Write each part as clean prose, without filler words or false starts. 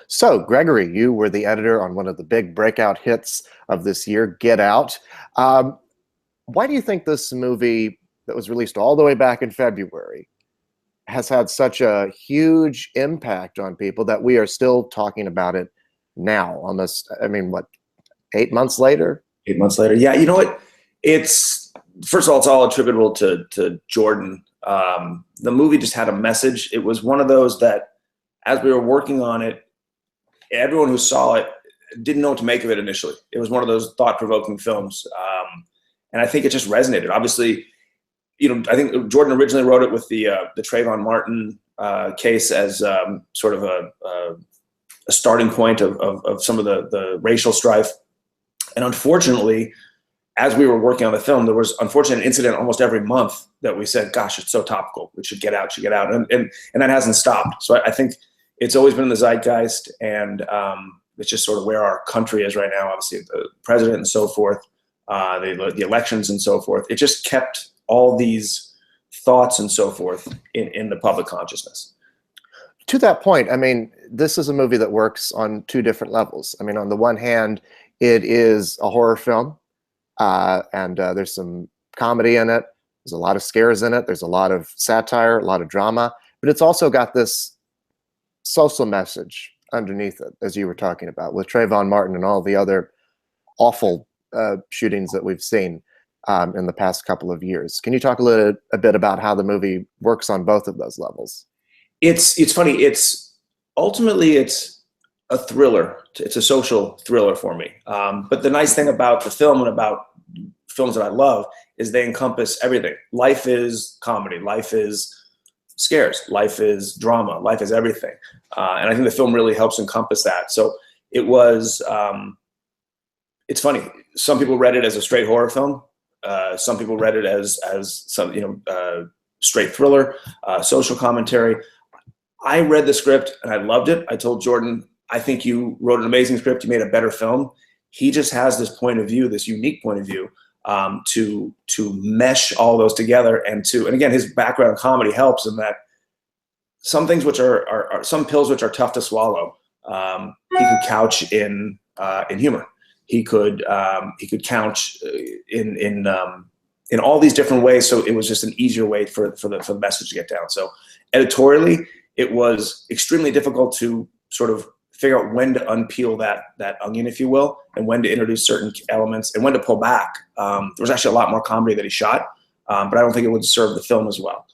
So, Gregory, you were the editor on one of the big breakout hits of this year, Get Out. Um, why do you think this movie that was released all the way back in February has had such a huge impact on people that we are still talking about it now? Almost, I mean, what, 8 months later? 8 months later. Yeah, you know what? It's first of all, it's all attributable to Jordan. The movie just had a message. It was one of those that, as we were working on it, everyone who saw it didn't know what to make of it initially. It was one of those thought-provoking films, and I think it just resonated. Obviously, I think Jordan originally wrote it with the Trayvon Martin case as sort of a starting point of some of the racial strife. And unfortunately, as we were working on the film, there was unfortunately an incident almost every month that we said, gosh, it's so topical. It should get out, should get out. And that hasn't stopped. So I think it's always been in the zeitgeist, and it's just sort of where our country is right now. Obviously, the president and so forth, the elections and so forth. It just kept all these thoughts and so forth in the public consciousness. To that point, I mean, this is a movie that works on two different levels. I mean, on the one hand, it is a horror film, and there's some comedy in it. There's a lot of scares in it. There's a lot of satire, a lot of drama, but it's also got this social message underneath it, as you were talking about, with Trayvon Martin and all the other awful shootings that we've seen in the past couple of years. Can you talk a bit about how the movie works on both of those levels? It's funny. It's ultimately a thriller. It's a social thriller for me. But the nice thing about the film and about films that I love is they encompass everything. Life is comedy. Life is scares. Life is drama. Life is everything. And I think the film really helps encompass that. So it was, it's funny. Some people read it as a straight horror film. Some people read it as some, straight thriller, social commentary. I read the script and I loved it. I told Jordan, I think you wrote an amazing script. You made a better film. He just has this point of view, this unique point of view, to mesh all those together, and again, his background in comedy helps in that some things which are some pills which are tough to swallow, he could couch in humor. He could couch in all these different ways. So it was just an easier way for the message to get down. So editorially, it was extremely difficult to sort of figure out when to unpeel that onion, if you will, and when to introduce certain elements and when to pull back. There was actually a lot more comedy that he shot, but I don't think it would serve the film as well.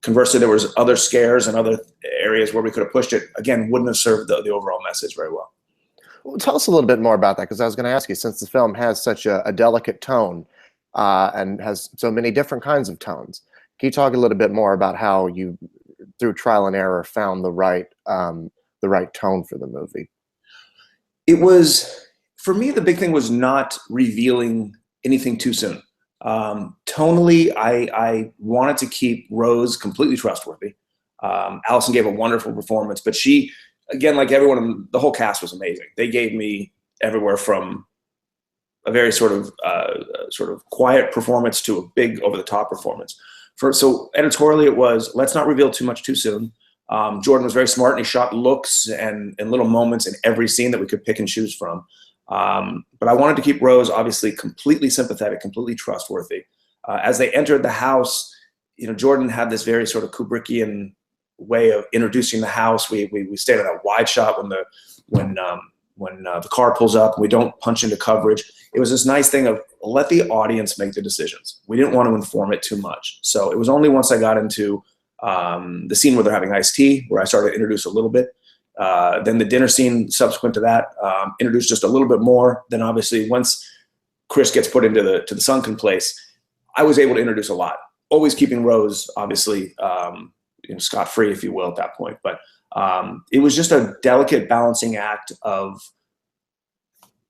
Conversely, there was other scares and other areas where we could have pushed it. Again, wouldn't have served the overall message very well. Well, tell us a little bit more about that, because I was going to ask you, since the film has such a delicate tone and has so many different kinds of tones, can you talk a little bit more about how you, through trial and error, found the right tone for the movie? It was, for me, the big thing was not revealing anything too soon. Tonally, I wanted to keep Rose completely trustworthy. Allison gave a wonderful performance, but she, again, like everyone, the whole cast was amazing. They gave me everywhere from a very sort of quiet performance to a big over-the-top performance. So editorially, it was, let's not reveal too much too soon. Jordan was very smart, and he shot looks and little moments in every scene that we could pick and choose from. But I wanted to keep Rose obviously completely sympathetic, completely trustworthy. As they entered the house, Jordan had this very sort of Kubrickian way of introducing the house. We stayed on that wide shot when the car pulls up, and we don't punch into coverage. It was this nice thing of let the audience make the decisions. We didn't want to inform it too much. So it was only once I got into the scene where they're having iced tea, where I started to introduce a little bit. Then the dinner scene subsequent to that, introduced just a little bit more. Then obviously once Chris gets put into the sunken place, I was able to introduce a lot. Always keeping Rose obviously scot-free, if you will, at that point. But it was just a delicate balancing act of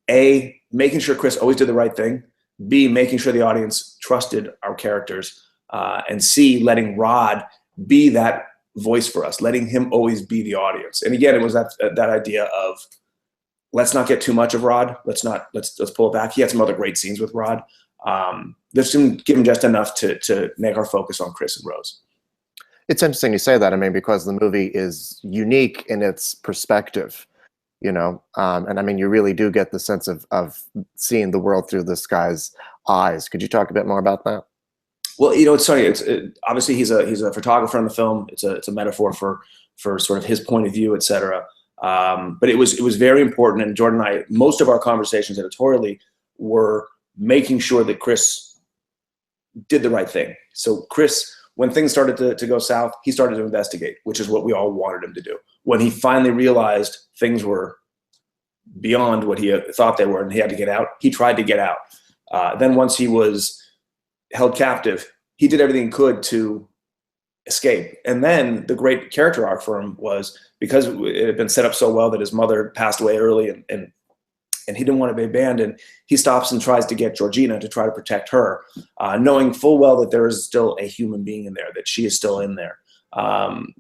A, making sure Chris always did the right thing, B, making sure the audience trusted our characters, and C, letting Rod be that voice for us, letting him always be the audience. And again, it was that idea of let's not get too much of Rod. Let's pull it back. He had some other great scenes with Rod. Let's give him just enough to make our focus on Chris and Rose. It's interesting you say that. I mean, because the movie is unique in its perspective, and I mean, you really do get the sense of seeing the world through this guy's eyes. Could you talk a bit more about that? Well, it's funny. Obviously he's a photographer in the film. It's a metaphor for sort of his point of view, et cetera. But it was very important. And Jordan and I, most of our conversations editorially were making sure that Chris did the right thing. So Chris, when things started to go south, he started to investigate, which is what we all wanted him to do. When he finally realized things were beyond what he thought they were and he had to get out, he tried to get out. Then once he was held captive, he did everything he could to escape. And then the great character arc for him was, because it had been set up so well that his mother passed away early and he didn't want to be abandoned, he stops and tries to get Georgina to try to protect her, knowing full well that there is still a human being in there, that she is still in there.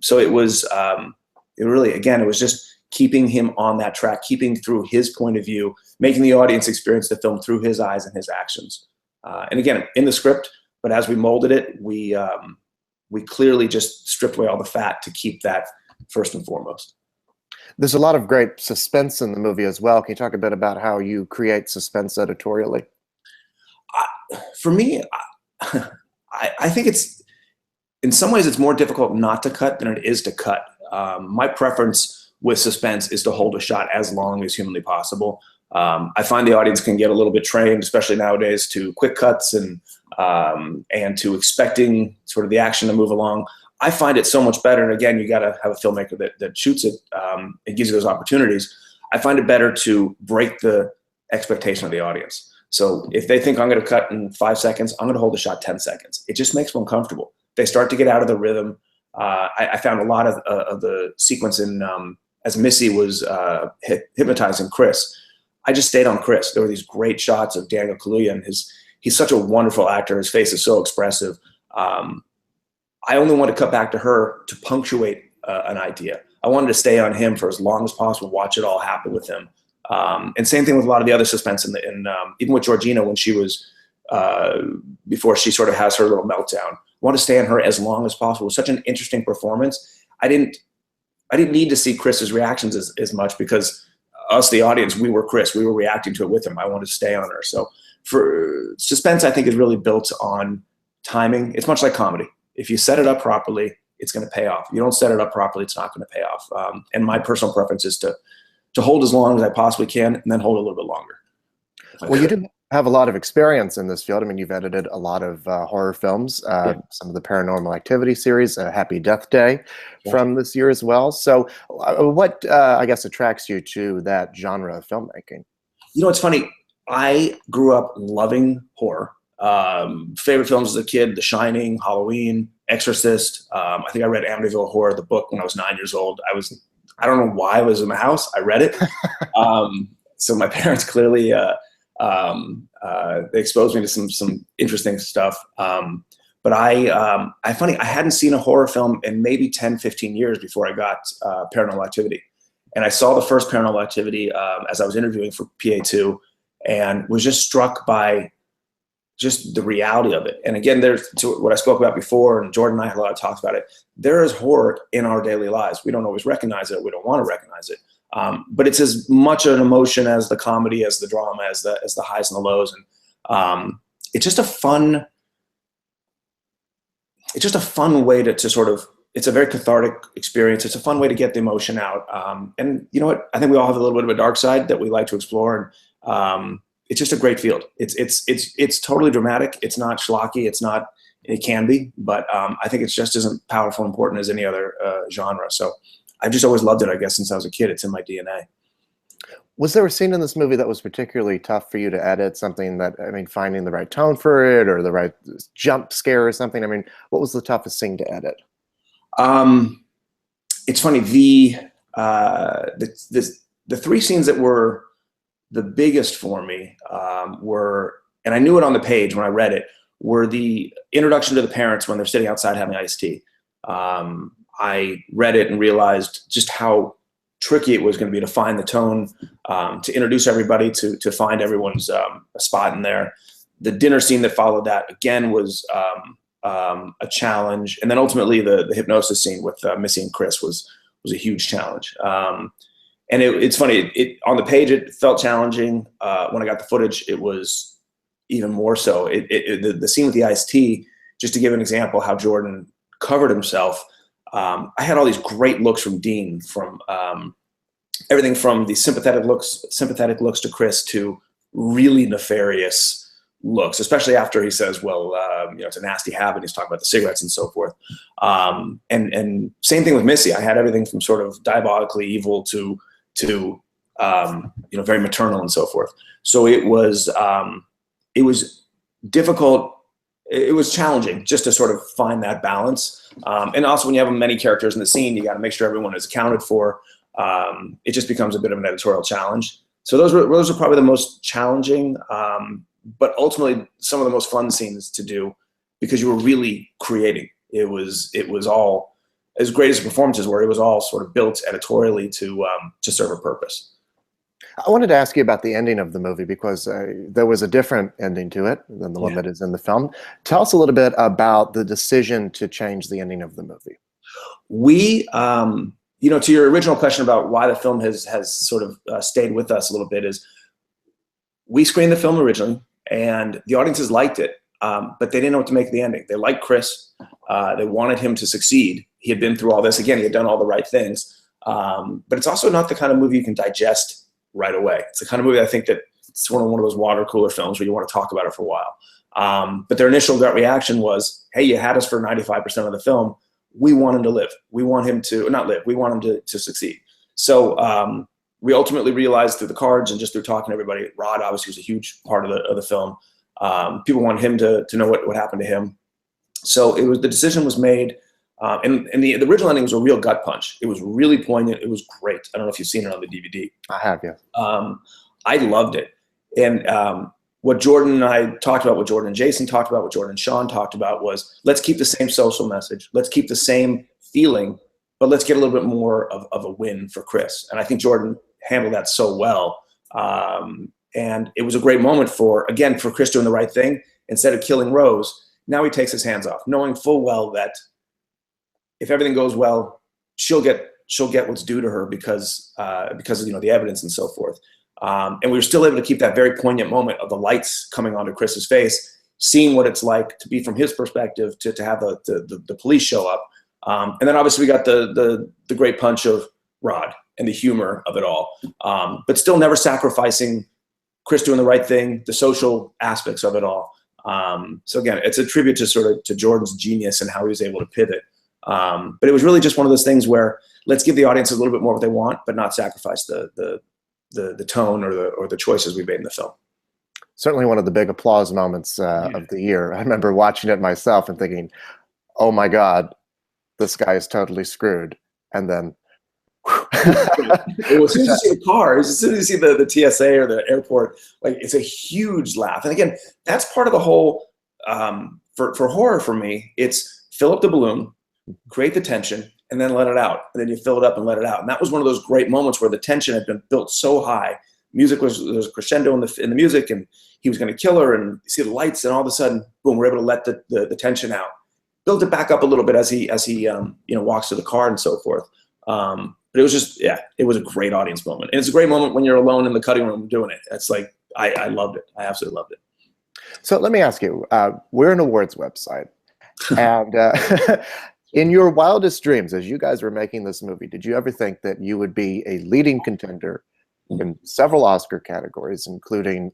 So it was, it really, again, it was just keeping him on that track, keeping through his point of view, making the audience experience the film through his eyes and his actions. And again, in the script, but as we molded it, we clearly just stripped away all the fat to keep that first and foremost. There's a lot of great suspense in the movie as well. Can you talk a bit about how you create suspense editorially? For me, I think it's, in some ways, it's more difficult not to cut than it is to cut. My preference with suspense is to hold a shot as long as humanly possible. I find the audience can get a little bit trained, especially nowadays, to quick cuts and to expecting sort of the action to move along. I find it so much better, and again, you got to have a filmmaker that shoots it and gives you those opportunities. I find it better to break the expectation of the audience. So if they think I'm going to cut in 5 seconds, I'm going to hold the shot 10 seconds. It just makes them uncomfortable. They start to get out of the rhythm. I found a lot of the sequence in as Missy was hypnotizing Chris. I just stayed on Chris. There were these great shots of Daniel Kaluuya, and he's such a wonderful actor. His face is so expressive. I only wanted to cut back to her to punctuate an idea. I wanted to stay on him for as long as possible, watch it all happen with him. And same thing with a lot of the other suspense even with Georgina, when she was, before she sort of has her little meltdown. I wanted to stay on her as long as possible. It was such an interesting performance. I didn't need to see Chris's reactions as much, because us, the audience, we were Chris. We were reacting to it with him. I wanted to stay on her. So for suspense, I think is really built on timing. It's much like comedy. If you set it up properly, it's going to pay off. If you don't set it up properly, it's not going to pay off. And my personal preference is to hold as long as I possibly can, and then hold a little bit longer. Well, you do have a lot of experience in this field. I mean, you've edited a lot of horror films, Yeah. some of the Paranormal Activity series, Happy Death Day from this year as well. So what, I guess, attracts you to that genre of filmmaking? You know, it's funny. I grew up loving horror. Favorite films as a kid: The Shining, Halloween, Exorcist. I think I read Amityville Horror, the book, when I was 9 years old. I don't know why I was in the house. I read it. So my parents clearly, they exposed me to some interesting stuff. But I hadn't seen a horror film in maybe 10, 15 years before I got Paranormal Activity. And I saw the first Paranormal Activity as I was interviewing for PA2, and was just struck by just the reality of it. And again, there's what I spoke about before, and Jordan and I had a lot of talks about it. There is horror in our daily lives. We don't always recognize it. We don't want to recognize it. But it's as much an emotion as the comedy, as the drama, as the highs and the lows. And it's just a fun way to sort of, it's a very cathartic experience. It's a fun way to get the emotion out. And you know what? I think we all have a little bit of a dark side that we like to explore. And it's just a great field. It's totally dramatic. It's not schlocky. It can be, but I think it's just as powerful and important as any other genre. So I've just always loved it, I guess, since I was a kid. It's in my DNA. Was there a scene in this movie that was particularly tough for you to edit? Something that, I mean, finding the right tone for it, or the right jump scare or something? I mean, what was the toughest scene to edit? It's funny. The three scenes that were the biggest for me were, and I knew it on the page when I read it, were the introduction to the parents when they're sitting outside having iced tea. I read it and realized just how tricky it was going to be to find the tone, to introduce everybody, to find everyone's spot in there. The dinner scene that followed that, again, was a challenge. And then ultimately the hypnosis scene with Missy and Chris was a huge challenge. And it's funny, on the page, it felt challenging. When I got the footage, it was even more so. The scene with the iced tea, just to give an example how Jordan covered himself, I had all these great looks from Dean, from everything from the sympathetic looks to Chris to really nefarious looks, especially after he says, well, it's a nasty habit. He's talking about the cigarettes and so forth. And same thing with Missy. I had everything from sort of diabolically evil to very maternal and so forth. So it was difficult. It was challenging just to sort of find that balance. And also when you have many characters in the scene, you got to make sure everyone is accounted for. It just becomes a bit of an editorial challenge. So those are probably the most challenging, but ultimately some of the most fun scenes to do, because you were really creating. It was all, as great as the performances were, it was all sort of built editorially to serve a purpose. I wanted to ask you about the ending of the movie, because there was a different ending to it than the one that is in the film. Tell us a little bit about the decision to change the ending of the movie. We, to your original question about why the film has sort of stayed with us a little bit, is we screened the film originally and the audiences liked it, but they didn't know what to make of the ending. They liked Chris. They wanted him to succeed. He had been through all this. Again, he had done all the right things. But it's also not the kind of movie you can digest right away. It's the kind of movie I think that it's one of those water cooler films where you want to talk about it for a while. But their initial gut reaction was, hey, you had us for 95% of the film. We want him to live. We want him to not live. We want him to succeed. So we ultimately realized through the cards and just through talking to everybody, Rod obviously was a huge part of the film. People wanted him to know what happened to him. So the decision was made. And the original ending was a real gut punch. It was really poignant. It was great. I don't know if you've seen it on the DVD. I have, yeah. I loved it. And what Jordan and I talked about, what Jordan and Jason talked about, what Jordan and Sean talked about was, let's keep the same social message. Let's keep the same feeling, but let's get a little bit more of a win for Chris. And I think Jordan handled that so well. And it was a great moment for Chris doing the right thing. Instead of killing Rose, now he takes his hands off, knowing full well that if everything goes well, she'll get what's due to her because of the evidence and so forth. And we were still able to keep that very poignant moment of the lights coming onto Chris's face, seeing what it's like to be from his perspective, to have the police show up. And then obviously we got the great punch of Rod and the humor of it all, but still never sacrificing Chris doing the right thing, the social aspects of it all. So again, it's a tribute to Jordan's genius and how he was able to pivot. But it was really just one of those things where let's give the audience a little bit more what they want, but not sacrifice the tone or the choices we made in the film. Certainly one of the big applause moments of the year. I remember watching it myself and thinking, oh my God, this guy is totally screwed. And then as soon as you see the cars, as soon as you see the TSA or the airport, like, it's a huge laugh. And again, that's part of the whole, for horror for me, it's fill up the balloon, create the tension, and then let it out. And then you fill it up and let it out. And that was one of those great moments where the tension had been built so high. Music was crescendo in the music, and he was going to kill her, and you see the lights, and all of a sudden, boom, we're able to let the tension out. Build it back up a little bit as he walks to the car and so forth. But it was just, it was a great audience moment. And it's a great moment when you're alone in the cutting room doing it. It's like, I loved it. I absolutely loved it. So let me ask you, we're an awards website. And in your wildest dreams, as you guys were making this movie, did you ever think that you would be a leading contender in several Oscar categories, including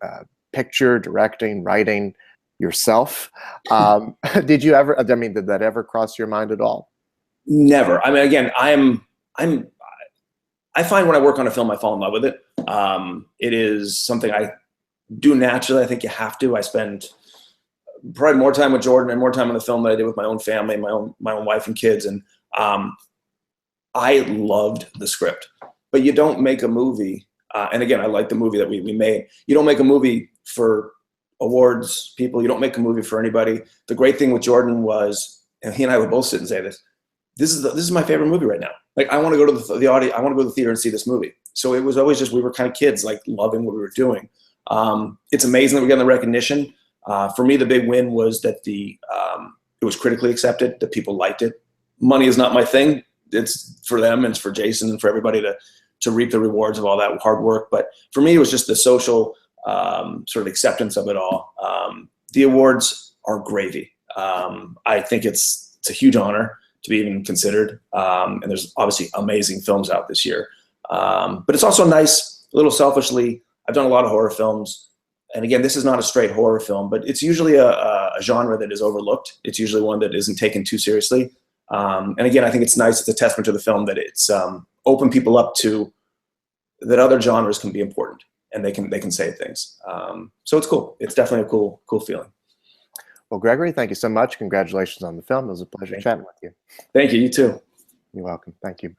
picture, directing, writing, yourself? Did that ever cross your mind at all? Never. I mean, again, I find when I work on a film, I fall in love with it. It is something I do naturally. I think you have to. I spend probably more time with Jordan and more time on the film than I did with my own family, my own wife and kids. And I loved the script. But you don't make a movie, and again, I like the movie that we made. You don't make a movie for awards people. You don't make a movie for anybody. The great thing with Jordan was, and he and I would both sit and say this is my favorite movie right now. Like, I want to go to the audience. I want to go to the theater and see this movie. So it was always just, we were kind of kids, like, loving what we were doing. It's amazing that we got the recognition. For me, the big win was that the it was critically accepted, that people liked it. Money is not my thing. It's for them and it's for Jason and for everybody to reap the rewards of all that hard work. But for me, it was just the social sort of acceptance of it all. The awards are gravy. I think it's a huge honor to be even considered. And there's obviously amazing films out this year. But it's also nice, a little selfishly, I've done a lot of horror films. And again, this is not a straight horror film, but it's usually a genre that is overlooked. It's usually one that isn't taken too seriously. And again, I think it's nice, it's a testament to the film that it's opened people up to that other genres can be important and they can say things. So it's cool. It's definitely a cool feeling. Well, Gregory, thank you so much. Congratulations on the film. It was a pleasure chatting with you. Thank you. You too. You're welcome. Thank you.